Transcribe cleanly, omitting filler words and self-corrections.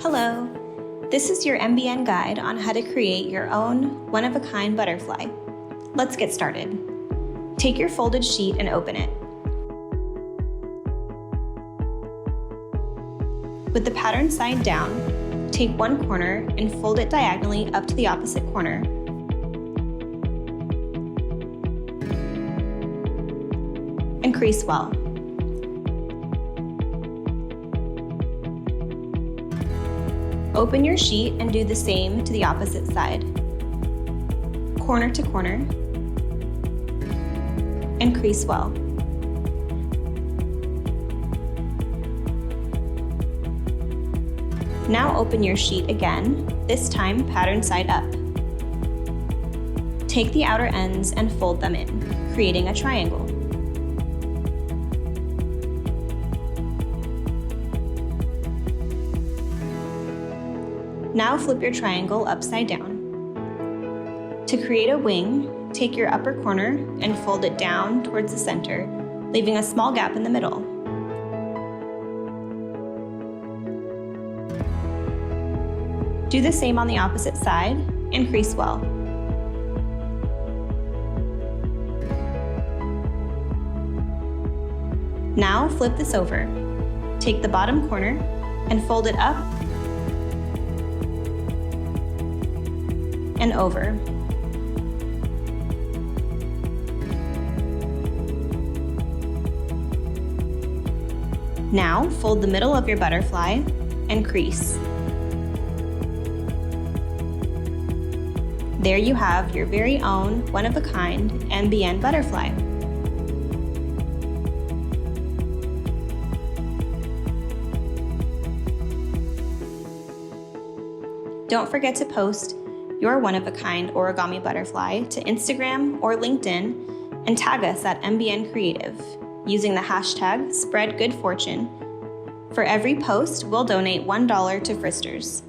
Hello! This is your MBN guide on how to create your own one-of-a-kind butterfly. Let's get started. Take your folded sheet and open it. With the pattern side down, take one corner and fold it diagonally up to the opposite corner. And crease well. Open your sheet and do the same to the opposite side. Corner to corner. And crease well. Now open your sheet again, this time pattern side up. Take the outer ends and fold them in, creating a triangle. Now flip your triangle upside down. To create a wing, take your upper corner and fold it down towards the center, leaving a small gap in the middle. Do the same on the opposite side and crease well. Now flip this over. Take the bottom corner and fold it up and over. Now fold the middle of your butterfly and crease. There you have your very own one-of-a-kind MBN butterfly. Don't forget to post your one-of-a-kind origami butterfly to Instagram or LinkedIn and tag us at MBN Creative using the hashtag SpreadGoodFortune. For every post, we'll donate $1 to Fristers.